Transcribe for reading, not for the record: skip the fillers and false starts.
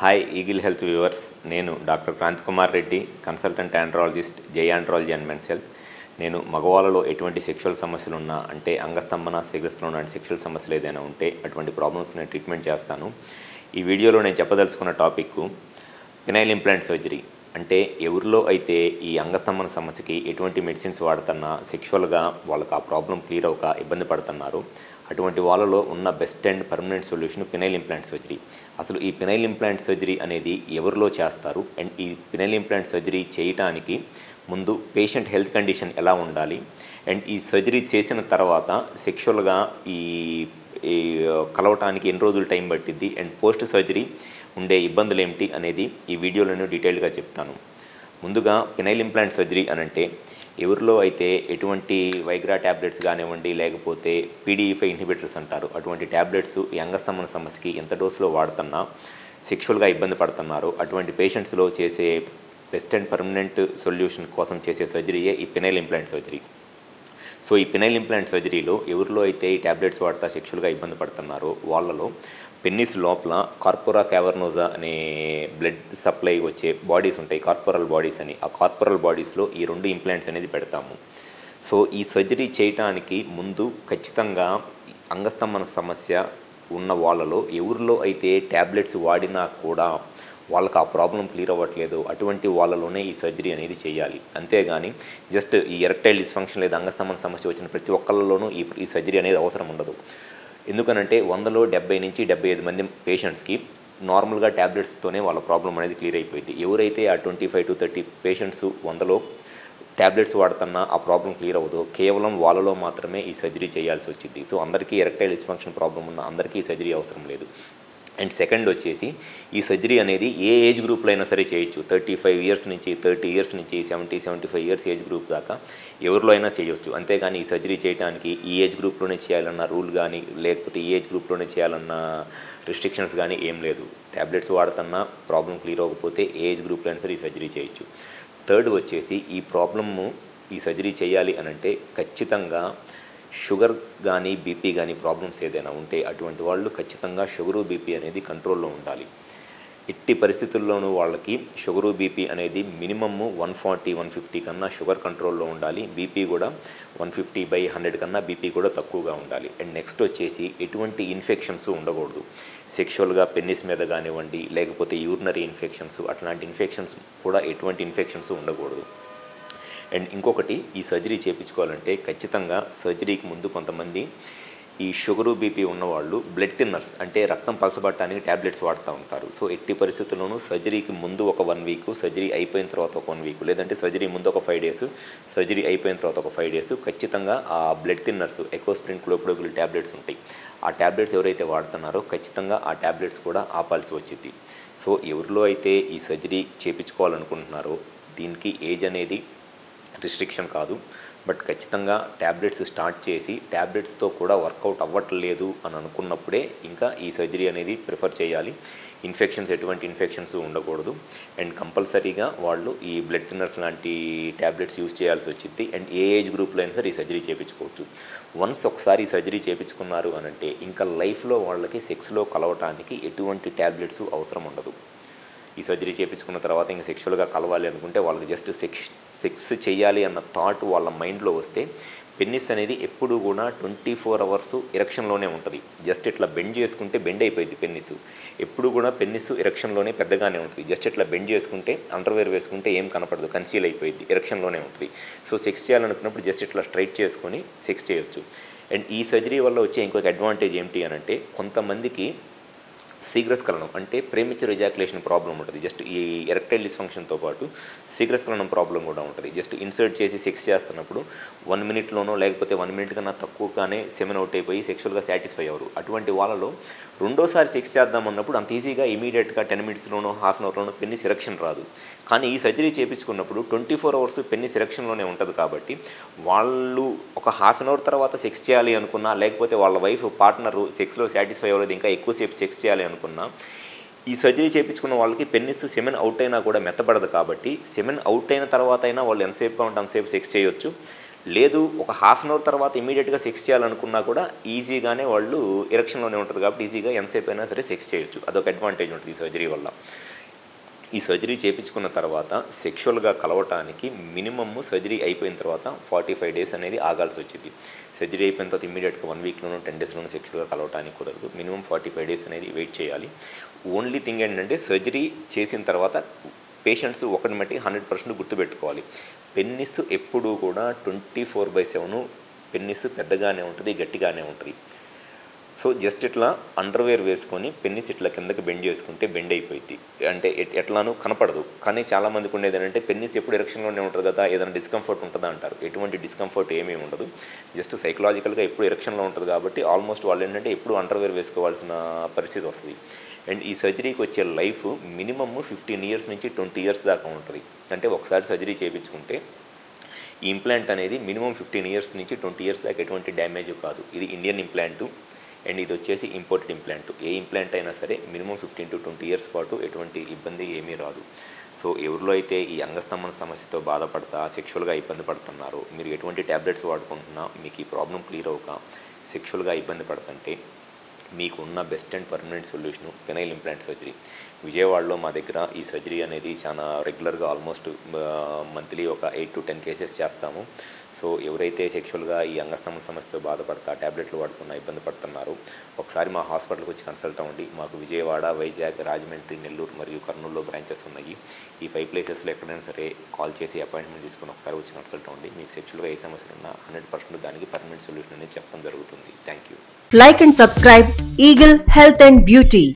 Hi eagle health viewers, నేను doctor Kranthi Kumar Reddy, consultant andrologist, Jai andrology and men's health. నేను మగవాళ్ళలో ఎటువంటి సెక్షువల్ సమస్యలు ఉన్నా, అంటే అంగస్తంభన, శీఘ్రస్ఖలనం లాంటి సెక్షువల్ సమస్యలు ఏదైనా ఉంటే అటువంటి ప్రాబ్లమ్స్ నేను ట్రీట్మెంట్ చేస్తాను. ఈ వీడియోలో నేను చెప్పదలుచుకున్న టాపిక్ పినైల్ ఇంప్లాంట్ సర్జరీ. అంటే ఎవరిలో అయితే ఈ అంగస్తంభన సమస్యకి ఎటువంటి మెడిసిన్స్ వాడుతున్నా సెక్షువల్గా వాళ్ళకి ఆ ప్రాబ్లం క్లియర్ అవ్వక ఇబ్బంది పడుతున్నారు, అటువంటి వాళ్ళలో ఉన్న best and permanent solution penile implant surgery. అసలు ఈ పినైల్ ఇంప్లాంట్ సర్జరీ అనేది ఎవరిలో చేస్తారు, అండ్ ఈ పినైల్ ఇంప్లాంట్ సర్జరీ చేయడానికి ముందు పేషెంట్ హెల్త్ కండిషన్ ఎలా ఉండాలి, అండ్ ఈ సర్జరీ చేసిన తర్వాత సెక్షువల్గా ఈ కలవటానికి ఎన్ని రోజులు టైం పట్టిద్ది, అండ్ పోస్ట్ సర్జరీ ఉండే ఇబ్బందులు ఏమిటి అనేది ఈ వీడియోలో నేను డీటెయిల్గా చెప్తాను. ముందుగా పినైల్ ఇంప్లాంట్ సర్జరీ అనంటే ఎవరిలో అయితే ఎటువంటి వైగ్రా ట్యాబ్లెట్స్ కానివ్వండి, లేకపోతే PDE5 ఇన్హిబిటర్స్ అంటారు, అటువంటి ట్యాబ్లెట్స్ ఈ అంగస్తంభన సమస్యకి ఎంత డోసులో వాడుతున్నా సెక్షువల్గా ఇబ్బంది పడుతున్నారు, అటువంటి పేషెంట్స్లో చేసే బెస్ట్ అండ్ పర్మనెంట్ సొల్యూషన్ కోసం చేసే సర్జరీయే ఈ పినైల్ ఇంప్లాంట్ సర్జరీ. సో ఈ పినైల్ ఇంప్లాంట్ సర్జరీలో ఎవరిలో అయితే ఈ ట్యాబ్లెట్స్ వాడుతా సెక్షువల్గా ఇబ్బంది పడుతున్నారో వాళ్ళలో పెన్నిస్ లోపల కార్పోరా క్యావర్నోజా అనే బ్లడ్ సప్లై వచ్చే బాడీస్ ఉంటాయి, కార్పోరల్ బాడీస్ అని. ఆ కార్పోరల్ బాడీస్లో ఈ 2 ఇంప్లాంట్స్ అనేది పెడతాము. సో ఈ సర్జరీ చేయటానికి ముందు ఖచ్చితంగా అంగస్తంభన సమస్య ఉన్న వాళ్ళలో ఎవరిలో అయితే ట్యాబ్లెట్స్ వాడినా కూడా వాళ్ళకి ఆ ప్రాబ్లం క్లియర్ అవ్వట్లేదు, అటువంటి వాళ్ళలోనే ఈ సర్జరీ అనేది చేయాలి. అంతేగాని జస్ట్ ఈ ఎరెక్టైల్ డిస్ఫంక్షన్ లేదా అంగస్తంభన సమస్య వచ్చిన ప్రతి ఒక్కళ్ళలోనూ ఈ సర్జరీ అనేది అవసరం ఉండదు. ఎందుకనంటే 100లో 70 నుంచి 75 మంది పేషెంట్స్కి నార్మల్గా ట్యాబ్లెట్స్తోనే వాళ్ళ ప్రాబ్లం అనేది క్లియర్ అయిపోయింది. ఎవరైతే ఆ 25 to 30 పేషెంట్స్ 100లో ట్యాబ్లెట్స్ వాడుతున్నా ఆ ప్రాబ్లం క్లియర్ అవ్వదు, కేవలం వాళ్ళలో మాత్రమే ఈ సర్జరీ చేయాల్సి వచ్చింది. సో అందరికీ ఎరెక్టైల్ డిస్ఫంక్షన్ ప్రాబ్లం ఉన్న అందరికీ ఈ సర్జరీ అవసరం లేదు. అండ్ సెకండ్ వచ్చేసి ఈ సర్జరీ అనేది ఏ ఏజ్ గ్రూప్లో అయినా సరే చేయొచ్చు. 35 ఇయర్స్ నుంచి 30 ఇయర్స్ నుంచి 70-75 ఇయర్స్ ఏజ్ గ్రూప్ దాకా ఎవరిలో అయినా చేయొచ్చు. అంతేగాని ఈ సర్జరీ చేయడానికి ఈ ఏజ్ గ్రూప్లోనే చేయాలన్న రూల్ కానీ, లేకపోతే ఈ ఏజ్ గ్రూప్లోనే చేయాలన్న రిస్ట్రిక్షన్స్ కానీ ఏం లేదు. ట్యాబ్లెట్స్ వాడుతున్నా ప్రాబ్లం క్లియర్ అవ్వకపోతే ఏ ఏజ్ గ్రూప్లో అయినా సరే ఈ సర్జరీ చేయొచ్చు. థర్డ్ వచ్చేసి ఈ ప్రాబ్లము ఈ సర్జరీ చేయాలి అనంటే ఖచ్చితంగా షుగర్ కానీ బీపీ కానీ ప్రాబ్లమ్స్ ఏదైనా ఉంటే అటువంటి వాళ్ళు ఖచ్చితంగా షుగరు బీపీ అనేది కంట్రోల్లో ఉండాలి. ఎట్టి పరిస్థితుల్లోనూ వాళ్ళకి షుగరు బీపీ అనేది మినిమమ్ 140-150 కన్నా షుగర్ కంట్రోల్లో ఉండాలి. బీపీ కూడా 150/100 కన్నా బీపీ కూడా తక్కువగా ఉండాలి. అండ్ నెక్స్ట్ వచ్చేసి ఎటువంటి ఇన్ఫెక్షన్స్ ఉండకూడదు. సెక్షువల్గా పెన్నిస్ మీద కానివ్వండి, లేకపోతే యూరినరీ ఇన్ఫెక్షన్స్, అట్లాంటి ఇన్ఫెక్షన్స్ కూడా ఎటువంటి ఇన్ఫెక్షన్స్ ఉండకూడదు. అండ్ ఇంకొకటి, ఈ సర్జరీ చేయించుకోవాలంటే ఖచ్చితంగా సర్జరీకి ముందు కొంతమంది ఈ షుగరు బీపీ ఉన్నవాళ్ళు బ్లడ్ థిన్నర్స్ అంటే రక్తం పలచబట్టడానికి ట్యాబ్లెట్స్ వాడుతూ ఉంటారు. సో ఎట్టి పరిస్థితుల్లోనూ సర్జరీకి ముందు ఒక 1 వీక్, సర్జరీ అయిపోయిన తర్వాత ఒక 1 వీక్, లేదంటే సర్జరీ ముందు ఒక 5 డేస్, సర్జరీ అయిపోయిన తర్వాత ఒక 5 డేస్ ఖచ్చితంగా ఆ బ్లడ్ థిన్నర్స్, ఎకోస్ప్రిన్, క్లోప్రోగ్లిన్ ట్యాబ్లెట్స్ ఉంటాయి. ఆ ట్యాబ్లెట్స్ ఎవరైతే వాడుతున్నారో ఖచ్చితంగా ఆ ట్యాబ్లెట్స్ కూడా ఆపాల్సి వచ్చింది. సో ఎవరిలో అయితే ఈ సర్జరీ చేయించుకోవాలనుకుంటున్నారో దీనికి ఏజ్ అనేది రిస్ట్రిక్షన్ కాదు, బట్ ఖచ్చితంగా ట్యాబ్లెట్స్ స్టార్ట్ చేసి ట్యాబ్లెట్స్తో కూడా వర్కౌట్ అవ్వట్లేదు అని అనుకున్నప్పుడే ఇంకా ఈ సర్జరీ అనేది ప్రిఫర్ చేయాలి. ఎటువంటి ఇన్ఫెక్షన్స్ ఉండకూడదు. అండ్ కంపల్సరీగా వాళ్ళు ఈ బ్లడ్ థిన్నర్స్ లాంటి ట్యాబ్లెట్స్ యూజ్ చేయాల్సి వచ్చింది. అండ్ ఏ ఏజ్ గ్రూప్లో అయినా సరే ఈ సర్జరీ చేయించుకోవచ్చు. వన్స్ ఒకసారి ఈ సర్జరీ చేయించుకున్నారు అనంటే ఇంకా లైఫ్లో వాళ్ళకి సెక్స్లో కలవటానికి ఎటువంటి ట్యాబ్లెట్స్ అవసరం ఉండదు. ఈ సర్జరీ చేయించుకున్న తర్వాత ఇంకా సెక్షువల్గా కలవాలి అనుకుంటే వాళ్ళకి జస్ట్ సెక్స్ చేయాలి అన్న థాట్ వాళ్ళ మైండ్లో వస్తే పెన్నిస్ అనేది ఎప్పుడు కూడా 24 అవర్స్ ఎరెక్షన్లోనే ఉంటుంది. జస్ట్ ఇట్లా బెండ్ చేసుకుంటే బెండ్ అయిపోయింది పెన్నిస్. ఎప్పుడు కూడా పెన్నిస్ ఎరెక్షన్లోనే పెద్దగానే ఉంటుంది. జస్ట్ ఇట్లా బెండ్ చేసుకుంటే, అండర్వేర్ వేసుకుంటే ఏం కనపడదు, కన్సీల్ అయిపోయింది, ఎరెక్షన్లోనే ఉంటుంది. సో సెక్స్ చేయాలనుకున్నప్పుడు జస్ట్ ఇట్లా స్ట్రైట్ చేసుకొని సెక్స్ చేయొచ్చు. అండ్ ఈ సర్జరీ వల్ల వచ్చే ఇంకొక అడ్వాంటేజ్ ఏంటి అనంటే కొంతమందికి శీఘ్రస్ఖలనం అంటే ప్రీమెచ్యూర్ ఎజాక్యులేషన్ ప్రాబ్లం ఉంటుంది. జస్ట్ ఈ ఎరెక్టైల్ డిస్ఫంక్షన్తో పాటు శీఘ్రస్ఖలనం ప్రాబ్లం కూడా ఉంటుంది. జస్ట్ ఇన్సర్ట్ చేసి సెక్స్ చేస్తున్నప్పుడు 1 మినిట్లోనో లేకపోతే 1 మినిట్ కన్నా తక్కువగానే సెమెన్ అవుట్ అయిపోయి సెక్షువల్గా సాటిస్ఫై అవ్వరు. అటువంటి వాళ్ళలో రెండోసారి సెక్స్ చేద్దామన్నప్పుడు అంత ఈజీగా ఇమీడియట్గా 10 మినిట్స్లోనో హాఫ్ అన్ అవర్లోనో పెన్నిస్ ఎరెక్షన్ రాదు. కానీ ఈ సర్జరీ చేయించుకున్నప్పుడు 24 అవర్స్ పెన్నిస్ ఎరెక్షన్లోనే ఉంటుంది. కాబట్టి వాళ్ళు ఒక హాఫ్ అన్ అవర్ తర్వాత సెక్స్ చేయాలి అనుకున్నా, లేకపోతే వాళ్ళ వైఫ్ పార్ట్నరు సెక్స్లో సాటిస్ఫై అవ్వలేదు ఇంకా ఎక్కువసేపు సెక్స్ చేయాలి అనుకున్నా, ఈ సర్జరీ చేయించుకున్న వాళ్ళకి పెన్నిస్ సెమెన్ అవుట్ అయినా కూడా మెత్తబడదు. కాబట్టి సెమెన్ అవుట్ అయిన తర్వాత అయినా వాళ్ళు ఎంతసేపుగా ఉంటే అంతసేపు సెక్స్ చేయొచ్చు. లేదు ఒక హాఫ్ అన్ అవర్ తర్వాత ఇమీడియట్గా సెక్స్ చేయాలనుకున్నా కూడా ఈజీగానే వాళ్ళు ఎరక్షన్లోనే ఉంటుంది కాబట్టి ఈజీగా ఎంతసేపు అయినా సరే సెక్స్ చేయొచ్చు. అదొక అడ్వాంటేజ్ ఉంటుంది ఈ సర్జరీ వల్ల. ఈ సర్జరీ చేయించుకున్న తర్వాత సెక్షువల్గా కలవటానికి మినిమమ్ సర్జరీ అయిపోయిన తర్వాత 45 డేస్ అనేది ఆగాల్సి వచ్చింది. సర్జరీ అయిపోయిన తర్వాత ఇమీడియట్గా 1 వీక్లోనూ 10 డేస్లోనూ సెక్షువల్గా కలవటానికి కుదరదు. మినిమం 45 డేస్ అనేది వెయిట్ చేయాలి. ఓన్లీ థింగ్ ఏంటంటే సర్జరీ చేసిన తర్వాత పేషెంట్స్ ఒకటి మట్టి 100% గుర్తుపెట్టుకోవాలి. పెన్నిస్ ఎప్పుడూ కూడా 24/7 పెన్నిస్ పెద్దగానే ఉంటుంది, గట్టిగానే ఉంటుంది. సో జస్ట్ ఇట్లా అండర్వేర్ వేసుకొని పెన్నిస్ ఇట్లా కిందకి బెండ్ చేసుకుంటే బెండ్ అయిపోయింది. అంటే ఎట్లానూ కనపడదు. కానీ చాలామందికి ఉండేది ఏంటంటే పెన్నిస్ ఎప్పుడు ఎరక్షన్లోనే ఉంటుంది కదా, ఏదైనా డిస్కంఫర్ట్ ఉంటుందా అంటారు. ఎటువంటి డిస్కంఫర్ట్ ఏమీ ఉండదు. జస్ట్ సైకలాజికల్గా ఎప్పుడు ఎరక్షన్లో ఉంటుంది కాబట్టి ఆల్మోస్ట్ వాళ్ళు ఏంటంటే ఎప్పుడు అండర్వేర్ వేసుకోవాల్సిన పరిస్థితి వస్తుంది. అండ్ ఈ సర్జరీకి వచ్చే లైఫ్ మినిమమ్ 15 ఇయర్స్ నుంచి 20 ఇయర్స్ దాకా ఉంటుంది. అంటే ఒకసారి సర్జరీ చేయించుకుంటే ఈ ఇంప్లాంట్ అనేది మినిమం 15 ఇయర్స్ నుంచి 20 ఇయర్స్ దాకా ఎటువంటి డ్యామేజ్ కాదు. ఇది ఇండియన్ ఇంప్లాంటు అండ్ ఇది వచ్చేసి ఇంపోర్టెడ్ ఇంప్లాంట్. ఏ ఇంప్లాంట్ అయినా సరే మినిమం 15 to 20 ఇయర్స్ పాటు ఎటువంటి ఇబ్బంది ఏమీ రాదు. సో ఎవరిలో అయితే ఈ అంగస్తంభన సమస్యతో బాధపడతా సెక్షువల్గా ఇబ్బంది పడుతున్నారో, మీరు ఎటువంటి ట్యాబ్లెట్స్ వాడుకుంటున్నా మీకు ఈ ప్రాబ్లం క్లియర్ అవ్వక సెక్షువల్గా ఇబ్బంది పడుతుంటే మీకున్న best and permanent solution penile implant surgery. విజయవాడలో మా దగ్గర ఈ సర్జరీ అనేది చాలా రెగ్యులర్గా ఆల్మోస్ట్ మంత్లీ ఒక 8 to 10 కేసెస్ చేస్తాము. సో ఎవరైతే సెక్షువల్గా ఈ అంగస్తంభన సమస్యతో బాధపడతా ట్యాబ్లెట్లు వాడుకున్న ఇబ్బంది పడుతున్నారో ఒకసారి మా హాస్పిటల్కి వచ్చి కన్సల్ట్ అవ్వండి. మాకు విజయవాడ, వైజాగ్, రాజమండ్రి, నెల్లూరు మరియు కర్నూలులో బ్రాంచెస్ ఉన్నాయి. ఈ 5 ప్లేసెస్లో ఎక్కడైనా సరే కాల్ చేసి అపాయింట్మెంట్ తీసుకుని ఒకసారి వచ్చి కన్సల్ట్ అవ్వండి. మీకు సెక్షువల్గా ఏ సమస్యలు ఉన్నా 100% దానికి పర్మనెంట్ సొల్యూషన్ అనేది చెప్పడం జరుగుతుంది. Thank you. Like and subscribe Eagle Health and Beauty.